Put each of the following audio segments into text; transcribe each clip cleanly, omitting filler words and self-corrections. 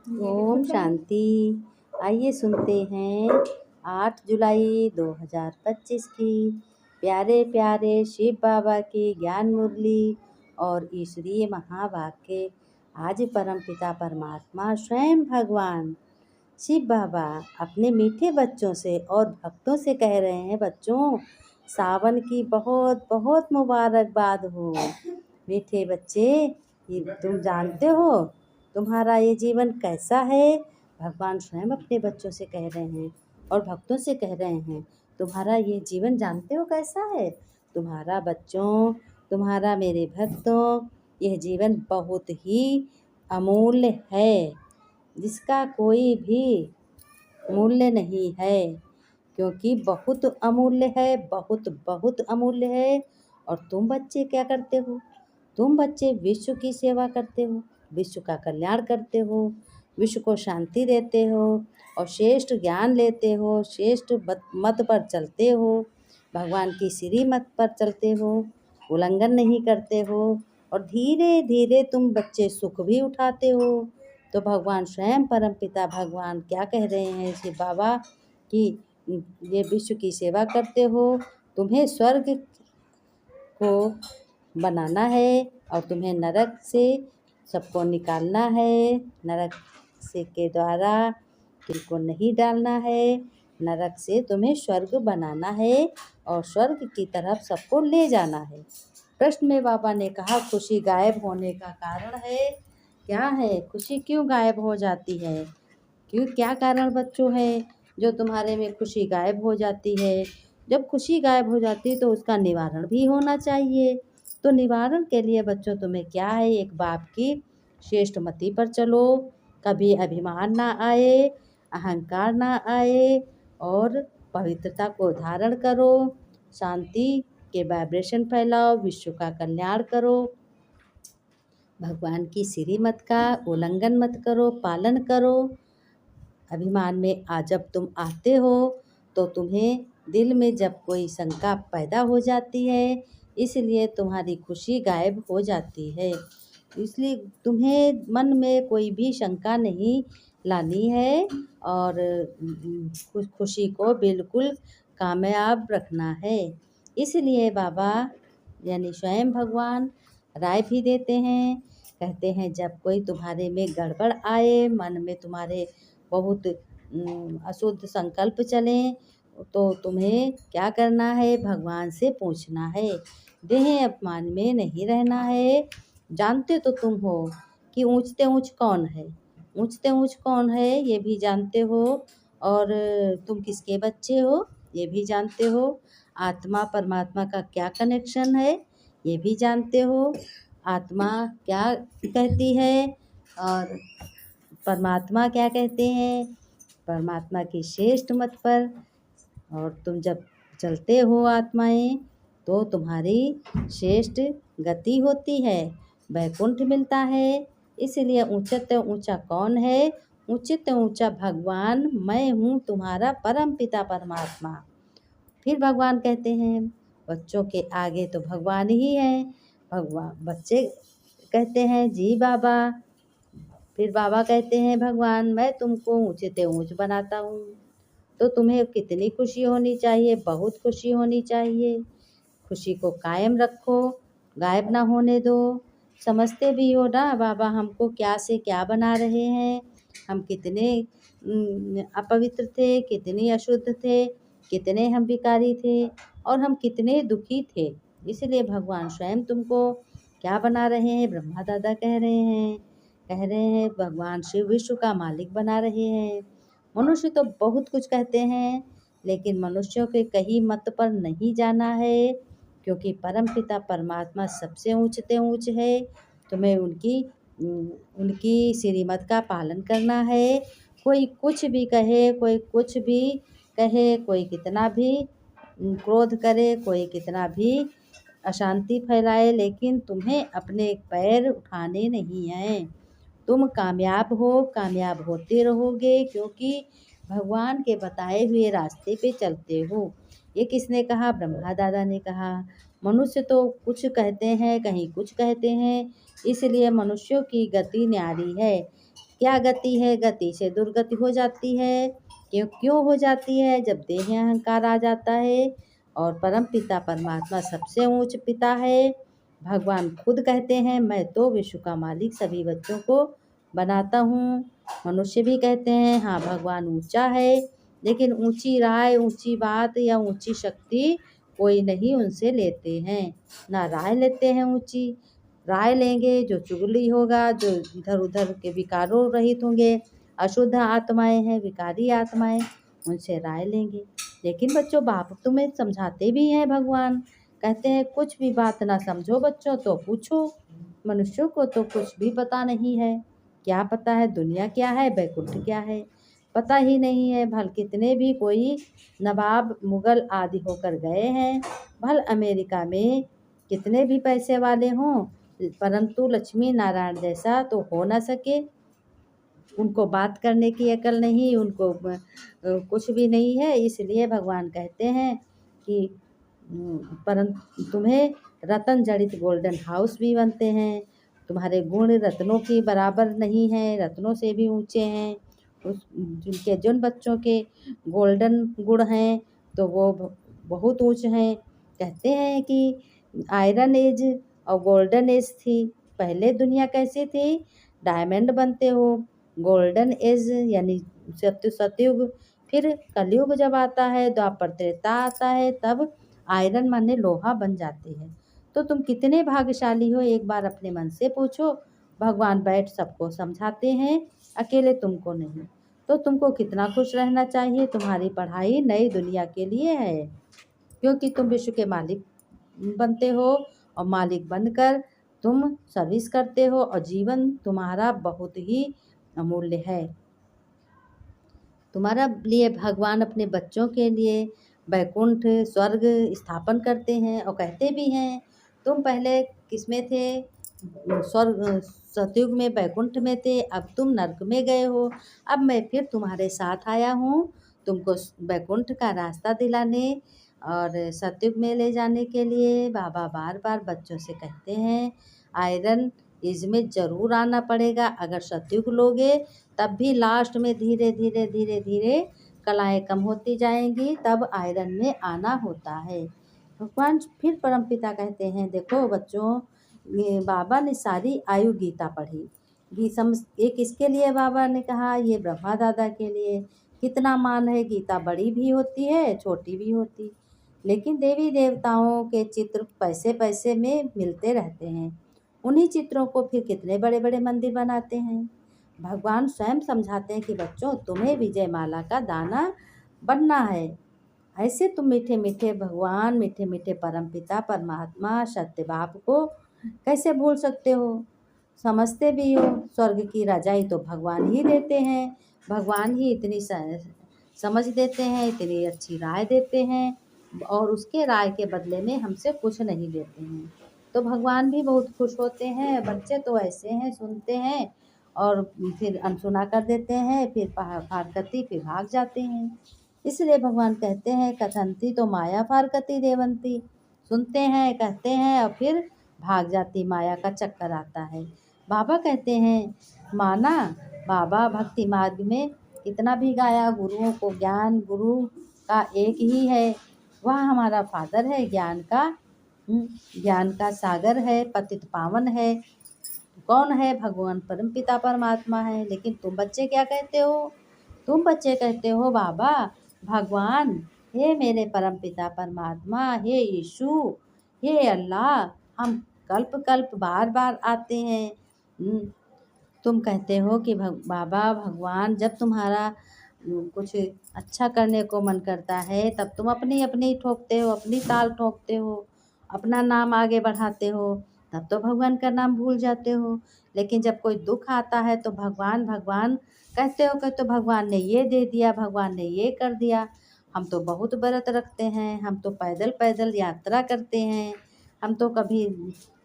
ओम शांति। आइए सुनते हैं 8 जुलाई 2025 की प्यारे प्यारे शिव बाबा की ज्ञान मुरली और ईश्वरीय महावाक्य। आज परमपिता परमात्मा स्वयं भगवान शिव बाबा अपने मीठे बच्चों से और भक्तों से कह रहे हैं, बच्चों सावन की बहुत बहुत मुबारकबाद हो। मीठे बच्चे, ये तुम जानते हो तुम्हारा ये जीवन कैसा है। भगवान स्वयं अपने बच्चों से कह रहे हैं और भक्तों से कह रहे हैं, तुम्हारा ये जीवन जानते हो कैसा है। तुम्हारा बच्चों, तुम्हारा मेरे भक्तों, यह जीवन बहुत ही अमूल्य है, जिसका कोई भी मूल्य नहीं है, क्योंकि बहुत अमूल्य है, बहुत बहुत अमूल्य है। और तुम बच्चे क्या करते हो? तुम बच्चे विश्व की सेवा करते हो, विश्व का कल्याण करते हो, विश्व को शांति देते हो और श्रेष्ठ ज्ञान लेते हो, श्रेष्ठ मत पर चलते हो, भगवान की श्री मत पर चलते हो, उल्लंघन नहीं करते हो और धीरे धीरे तुम बच्चे सुख भी उठाते हो। तो भगवान स्वयं परमपिता भगवान क्या कह रहे हैं शिव बाबा कि ये विश्व की सेवा करते हो, तुम्हें स्वर्ग को बनाना है और तुम्हें नरक से सबको निकालना है। नरक से के द्वारा किसी को नहीं डालना है, नरक से तुम्हें स्वर्ग बनाना है और स्वर्ग की तरफ सबको ले जाना है। प्रश्न में बाबा ने कहा, खुशी गायब होने का कारण है क्या है? खुशी क्यों गायब हो जाती है? क्या कारण बच्चों है जो तुम्हारे में खुशी गायब हो जाती है? जब खुशी गायब हो जाती है तो उसका निवारण भी होना चाहिए। तो निवारण के लिए बच्चों तुम्हें क्या है, एक बाप की श्रेष्ठ मति पर चलो, कभी अभिमान ना आए, अहंकार ना आए और पवित्रता को धारण करो, शांति के वाइब्रेशन फैलाओ, विश्व का कल्याण करो, भगवान की श्रीमत का उल्लंघन मत करो, पालन करो। अभिमान में जब तुम आते हो तो तुम्हें दिल में जब कोई शंका पैदा हो जाती है, इसलिए तुम्हारी खुशी गायब हो जाती है। इसलिए तुम्हें मन में कोई भी शंका नहीं लानी है और खुशी को बिल्कुल कामयाब रखना है। इसलिए बाबा यानी स्वयं भगवान राय भी देते हैं, कहते हैं जब कोई तुम्हारे में गड़बड़ आए, मन में तुम्हारे बहुत अशुद्ध संकल्प चलें, तो तुम्हें क्या करना है, भगवान से पूछना है। देह अपमान में नहीं रहना है। जानते तो तुम हो कि ऊँचते ऊँच कौन है, ऊँचते ऊँच कौन है ये भी जानते हो, और तुम किसके बच्चे हो ये भी जानते हो। आत्मा परमात्मा का क्या कनेक्शन है ये भी जानते हो। आत्मा क्या कहती है और परमात्मा क्या कहते हैं, परमात्मा की श्रेष्ठ मत पर। और तुम जब चलते हो आत्माएं तो तुम्हारी श्रेष्ठ गति होती है, वैकुंठ मिलता है। इसलिए ऊंचते ऊंचा कौन है? ऊंचते ऊंचा भगवान मैं हूँ, तुम्हारा परम पिता परमात्मा। फिर भगवान कहते हैं बच्चों के आगे तो भगवान ही है। भगवान बच्चे कहते हैं जी बाबा। फिर बाबा कहते हैं भगवान मैं तुमको ऊँचते ऊँच बनाता हूँ। तो तुम्हें कितनी खुशी होनी चाहिए, बहुत खुशी होनी चाहिए। खुशी को कायम रखो, गायब ना होने दो। समझते भी हो ना बाबा हमको क्या से क्या बना रहे हैं, हम कितने अपवित्र थे, कितने अशुद्ध थे, कितने हम विकारी थे और हम कितने दुखी थे। इसलिए भगवान स्वयं तुमको क्या बना रहे हैं, ब्रह्मा दादा कह रहे हैं भगवान शिव विश्व का मालिक बना रहे हैं। मनुष्य तो बहुत कुछ कहते हैं, लेकिन मनुष्यों के कही मत पर नहीं जाना है, क्योंकि परमपिता परमात्मा सबसे ऊंचते ऊंच है। तुम्हें उनकी श्रीमत का पालन करना है। कोई कुछ भी कहे, कोई कुछ भी कहे, कोई कितना भी क्रोध करे, कोई कितना भी अशांति फैलाए, लेकिन तुम्हें अपने पैर उठाने नहीं हैं। तुम कामयाब हो, कामयाब होते रहोगे, क्योंकि भगवान के बताए हुए रास्ते पे चलते हो। ये किसने कहा? ब्रह्मा दादा ने कहा। मनुष्य तो कुछ कहते हैं, कहीं कुछ कहते हैं, इसलिए मनुष्यों की गति न्यारी है। क्या गति है? गति से दुर्गति हो जाती है। क्यों क्यों हो जाती है? जब देह अहंकार आ जाता है। और परम पिता परमात्मा सबसे ऊंच पिता है। भगवान खुद कहते हैं, मैं तो विश्व का मालिक सभी बच्चों को बनाता हूँ। मनुष्य भी कहते हैं, हाँ भगवान ऊंचा है, लेकिन ऊंची राय, ऊंची बात या ऊंची शक्ति कोई नहीं उनसे लेते हैं। ना राय लेते हैं ऊंची। राय लेंगे जो चुगली होगा, जो इधर उधर के विकारों रहित होंगे, अशुद्ध आत्माएं हैं, विकारी आत्माएं, उनसे राय लेंगे। लेकिन बच्चों, बाप तुम्हें समझाते भी हैं। भगवान कहते हैं, कुछ भी बात ना समझो बच्चों तो पूछो। मनुष्यों को तो कुछ भी पता नहीं है। क्या पता है दुनिया क्या है, बैकुंठ क्या है, पता ही नहीं है। भल कितने भी कोई नवाब मुगल आदि होकर गए हैं, भल अमेरिका में कितने भी पैसे वाले हों, परंतु लक्ष्मी नारायण जैसा तो हो ना सके। उनको बात करने की अकल नहीं, उनको कुछ भी नहीं है। इसलिए भगवान कहते हैं कि परंतु तुम्हें रतन जड़ित गोल्डन हाउस भी बनते हैं। तुम्हारे गुण रत्नों की बराबर नहीं है, रत्नों से भी ऊंचे हैं। जिन बच्चों के गोल्डन गुण हैं तो वो बहुत ऊंचे हैं। कहते हैं कि आयरन एज और गोल्डन एज थी। पहले दुनिया कैसी थी? डायमंड बनते हो। गोल्डन एज यानी सतयुग। फिर कलयुग जब आता है, द्वापर त्रेता आता है, तब आयरन माने लोहा बन जाते हैं। तो तुम कितने भाग्यशाली हो, एक बार अपने मन से पूछो। भगवान बैठ सबको समझाते हैं, अकेले तुमको नहीं। तो तुमको कितना खुश रहना चाहिए। तुम्हारी पढ़ाई नई दुनिया के लिए है, क्योंकि तुम विश्व के मालिक बनते हो, और मालिक बनकर तुम सर्विस करते हो, और जीवन तुम्हारा बहुत ही अमूल्य है। तुम्हारा लिए भगवान अपने बच्चों के लिए वैकुंठ स्वर्ग स्थापन करते हैं, और कहते भी हैं, तुम पहले किसमें थे? स्वर्ग सतयुग में वैकुंठ में थे, अब तुम नरक में गए हो। अब मैं फिर तुम्हारे साथ आया हूँ, तुमको वैकुंठ का रास्ता दिलाने और सतयुग में ले जाने के लिए। बाबा बार बार बच्चों से कहते हैं, आयरन इसमें ज़रूर आना पड़ेगा। अगर सतयुग लोगे तब भी लास्ट में धीरे धीरे धीरे धीरे कलाएँ कम होती जाएंगी, तब आयरन में आना होता है। भगवान फिर परमपिता कहते हैं, देखो बच्चों, ये बाबा ने सारी आयु गीता पढ़ी। ये किसके लिए बाबा ने कहा? ये ब्रह्मा दादा के लिए। कितना मान है, गीता बड़ी भी होती है, छोटी भी होती। लेकिन देवी देवताओं के चित्र पैसे पैसे में मिलते रहते हैं। उन्हीं चित्रों को फिर कितने बड़े बड़े मंदिर बनाते हैं। भगवान स्वयं समझाते हैं कि बच्चों, तुम्हें विजय माला का दाना बनना है। ऐसे तुम मीठे मीठे भगवान, मीठे मीठे परमपिता परमात्मा सत्य बाप को कैसे भूल सकते हो? समझते भी हो, स्वर्ग की रजाई तो भगवान ही देते हैं। भगवान ही इतनी समझ देते हैं, इतनी अच्छी राय देते हैं, और उसके राय के बदले में हमसे कुछ नहीं लेते हैं। तो भगवान भी बहुत खुश होते हैं। बच्चे तो ऐसे हैं, सुनते हैं और फिर अनसुना कर देते हैं, फिर फारकती फिर भाग जाते हैं। इसलिए भगवान कहते हैं, कथंती तो माया फारकती देवंती। सुनते हैं, कहते हैं, और फिर भाग जाती, माया का चक्कर आता है। बाबा कहते हैं, माना बाबा भक्ति मार्ग में कितना भी गाया, गुरुओं को ज्ञान, गुरु का एक ही है। वह हमारा फादर है, ज्ञान का सागर है, पतित पावन है। कौन है? भगवान परमपिता परमात्मा है। लेकिन तुम बच्चे क्या कहते हो? तुम बच्चे कहते हो, बाबा भगवान, हे मेरे परमपिता परमात्मा, हे यीशु, हे अल्लाह, हम कल्प कल्प बार बार आते हैं। तुम कहते हो कि बाबा भगवान, जब तुम्हारा कुछ अच्छा करने को मन करता है, तब तुम अपनी अपनी ठोकते हो, अपनी ताल ठोकते हो, अपना नाम आगे बढ़ाते हो, तब तो भगवान का नाम भूल जाते हो। लेकिन जब कोई दुख आता है तो भगवान भगवान कहते हो, कहते भगवान ने ये दे दिया, भगवान ने ये कर दिया। हम तो बहुत व्रत रखते हैं, हम तो पैदल पैदल यात्रा करते हैं, हम तो कभी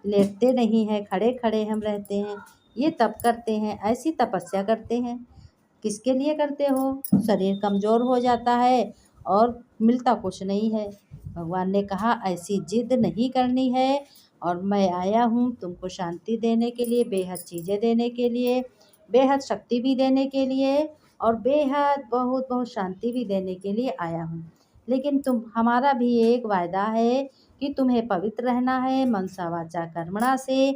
लेटते नहीं हैं, खड़े खड़े हम रहते हैं। ये तप करते हैं, ऐसी तपस्या करते हैं। किसके लिए करते हो? शरीर कमज़ोर हो जाता है और मिलता कुछ नहीं है। भगवान ने कहा, ऐसी जिद नहीं करनी है, और मैं आया हूँ तुमको शांति देने के लिए, बेहद चीज़ें देने के लिए। बेहद शक्ति भी देने के लिए और बेहद बहुत बहुत शांति भी देने के लिए आया हूँ। लेकिन हमारा भी एक वायदा है कि तुम्हें पवित्र रहना है, मनसा वाचा कर्मणा से,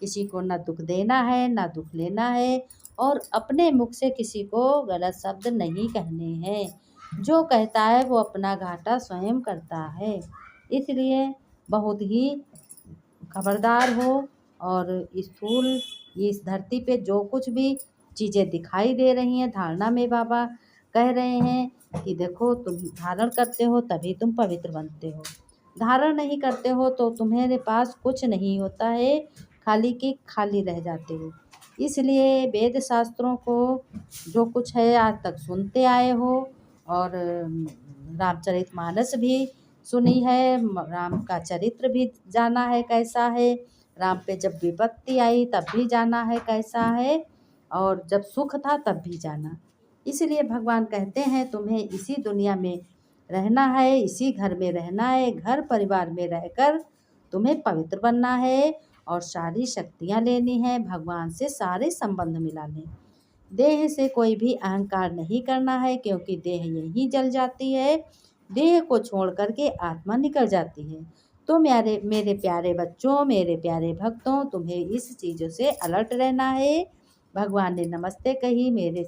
किसी को न दुख देना है न दुख लेना है, और अपने मुख से किसी को गलत शब्द नहीं कहने हैं। जो कहता है वो अपना घाटा स्वयं करता है। इसलिए बहुत ही खबरदार हो। और स्थूल इस धरती पे जो कुछ भी चीज़ें दिखाई दे रही हैं, धारणा में बाबा कह रहे हैं कि देखो तुम धारण करते हो तभी तुम पवित्र बनते हो, धारण नहीं करते हो तो तुम्हारे पास कुछ नहीं होता है, खाली की खाली रह जाते हो। इसलिए वेद शास्त्रों को जो कुछ है आज तक सुनते आए हो, और रामचरितमानस भी सुनी है, राम का चरित्र भी जाना है कैसा है, राम पे जब विपत्ति आई तब भी जाना है कैसा है, और जब सुख था तब भी जाना। इसलिए भगवान कहते हैं तुम्हें इसी दुनिया में रहना है, इसी घर में रहना है, घर परिवार में रहकर तुम्हें पवित्र बनना है और सारी शक्तियाँ लेनी है, भगवान से सारे संबंध मिलाने। देह से कोई भी अहंकार नहीं करना है, क्योंकि देह यहीं जल जाती है, देह को छोड़ करके आत्मा निकल जाती है। तो मेरे प्यारे बच्चों, मेरे प्यारे भक्तों, तुम्हें इस चीज़ों से अलर्ट रहना है। भगवान ने नमस्ते कही मेरे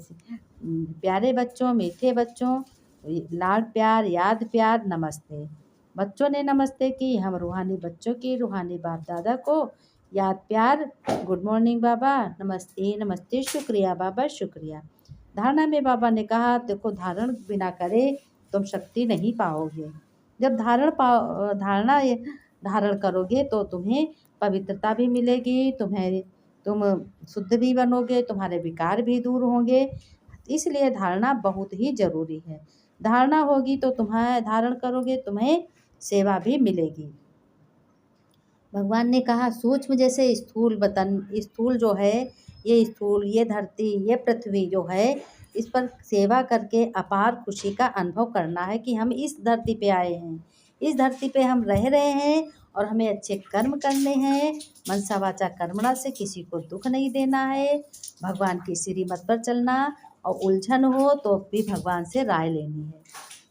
प्यारे बच्चों, मीठे बच्चों, लाड प्यार याद प्यार नमस्ते। बच्चों ने नमस्ते की, हम रूहानी बच्चों की रूहानी बाप दादा को याद प्यार, गुड मॉर्निंग बाबा, नमस्ते नमस्ते, शुक्रिया बाबा शुक्रिया। धारणा में बाबा ने कहा देखो धारण बिना करे तुम शक्ति नहीं पाओगे। जब धारण करोगे तो तुम्हें पवित्रता भी मिलेगी, तुम शुद्ध भी बनोगे, तुम्हारे विकार भी दूर होंगे। इसलिए धारणा बहुत ही ज़रूरी है। धारणा होगी तो तुम्हारा धारण करोगे, तुम्हें सेवा भी मिलेगी। भगवान ने कहा सूक्ष्म जैसे स्थूल वतन, स्थूल जो है ये स्थूल, ये धरती, ये पृथ्वी जो है, इस पर सेवा करके अपार खुशी का अनुभव करना है कि हम इस धरती पे आए हैं, इस धरती पे हम रह रहे हैं और हमें अच्छे कर्म करने हैं, मनसा वाचा कर्मणा से किसी को दुख नहीं देना है, भगवान की श्रीमत पर चलना, और उलझन हो तो भी भगवान से राय लेनी है।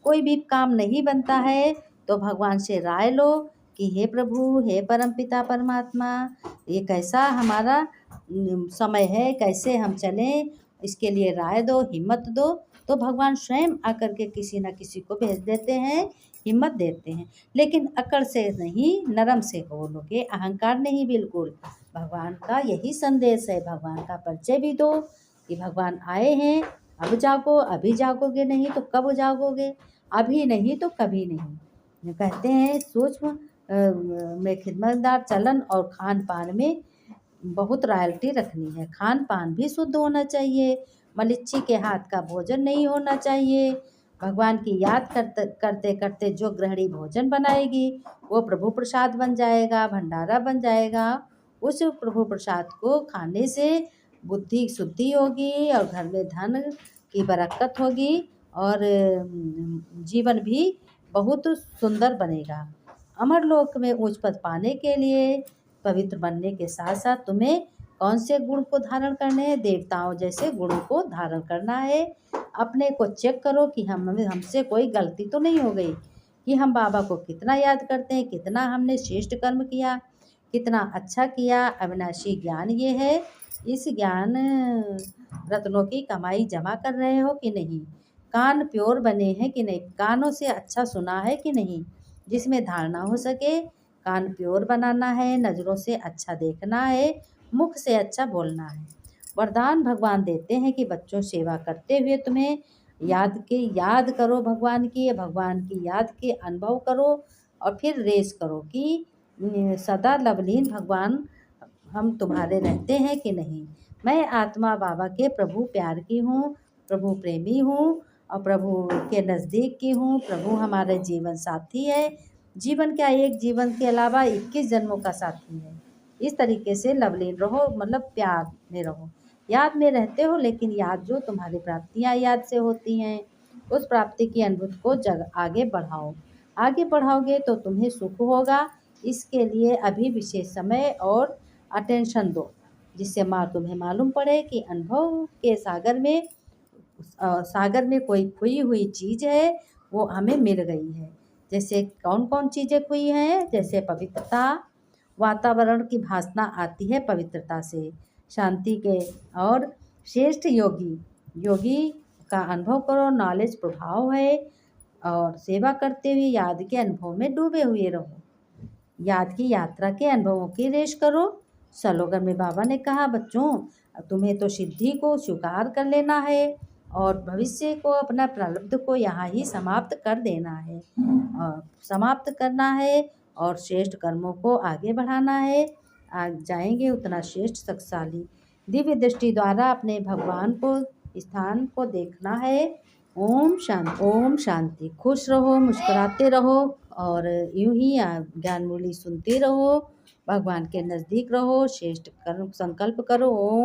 कोई भी काम नहीं बनता है तो भगवान से राय लो कि हे प्रभु, हे परमपिता परमात्मा, ये कैसा हमारा समय है, कैसे हम चलें, इसके लिए राय दो, हिम्मत दो। तो भगवान स्वयं आकर के किसी न किसी को भेज देते हैं, हिम्मत देते हैं। लेकिन अकड़ से नहीं, नरम से बोलोगे, अहंकार नहीं बिल्कुल। भगवान का यही संदेश है, भगवान का परिचय भी दो कि भगवान आए हैं, अब जागो, अभी जागोगे नहीं तो कब जागोगे, अभी नहीं तो कभी नहीं। कहते हैं सूक्ष्म में खिदमतदार चलन और खान पान में बहुत रॉयल्टी रखनी है। खान पान भी शुद्ध होना चाहिए, मलिच्ची के हाथ का भोजन नहीं होना चाहिए। भगवान की याद करते करते जो गृहिणी भोजन बनाएगी वो प्रभु प्रसाद बन जाएगा, भंडारा बन जाएगा। उस प्रभु प्रसाद को खाने से बुद्धि शुद्धि होगी और घर में धन की बरकत होगी और जीवन भी बहुत सुंदर बनेगा। अमर लोक में उच्च पद पाने के लिए पवित्र बनने के साथ साथ तुम्हें कौन से गुण को धारण करने हैं, देवताओं जैसे गुणों को धारण करना है। अपने को चेक करो कि हमसे कोई गलती तो नहीं हो गई, कि हम बाबा को कितना याद करते हैं, कितना हमने श्रेष्ठ कर्म किया, कितना अच्छा किया। अविनाशी ज्ञान ये है, इस ज्ञान रत्नों की कमाई जमा कर रहे हो कि नहीं, कान प्योर बने हैं कि नहीं, कानों से अच्छा सुना है कि नहीं, जिसमें धारणा हो सके। कान प्योर बनाना है, नज़रों से अच्छा देखना है, मुख से अच्छा बोलना है। वरदान भगवान देते हैं कि बच्चों सेवा करते हुए तुम्हें याद करो भगवान की याद के अनुभव करो और फिर रेस करो कि सदा लवलीन भगवान हम तुम्हारे रहते हैं कि नहीं। मैं आत्मा बाबा के प्रभु प्यार की हूँ, प्रभु प्रेमी हूँ और प्रभु के नज़दीक की हूँ। प्रभु हमारे जीवन साथी है, जीवन क्या एक जीवन के अलावा 21 जन्मों का साथी है। इस तरीके से लवलीन रहो, मतलब प्यार में रहो, याद में रहते हो, लेकिन याद जो तुम्हारी प्राप्तियाँ याद से होती हैं, उस प्राप्ति की अनुभूति को आगे बढ़ाओ। आगे बढ़ाओगे तो तुम्हें सुख होगा। इसके लिए अभी विशेष समय और अटेंशन दो। जिससे तुम्हें मालूम पड़े कि अनुभव के सागर में कोई खोई हुई चीज़ है, वो हमें मिल गई है। जैसे कौन-कौन चीज़ें खोई हैं? जैसे पवित्रता, वातावरण की भासना आती है पवित्रता से, शांति के, और श्रेष्ठ योगी का अनुभव करो, नॉलेज प्रभाव है, और सेवा करते हुए याद के अनुभव में डूबे हुए रहो। याद की यात्रा के अनुभवों की रेश करो। स्लोगन में बाबा ने कहा, बच्चों तुम्हें तो सिद्धि को स्वीकार कर लेना है और भविष्य को, अपना प्रारब्ध को यहाँ ही समाप्त कर देना है, और समाप्त करना है, और श्रेष्ठ कर्मों को आगे बढ़ाना है। आज जाएंगे उतना श्रेष्ठ शक्तिशाली दिव्य दृष्टि द्वारा अपने भगवान को, स्थान को देखना है। ओम शांति, ओम शांति। खुश रहो, मुस्कुराते रहो, और यूं ही ज्ञान मूल्य सुनते रहो, भगवान के नज़दीक रहो, श्रेष्ठ कर्म संकल्प करो। ओम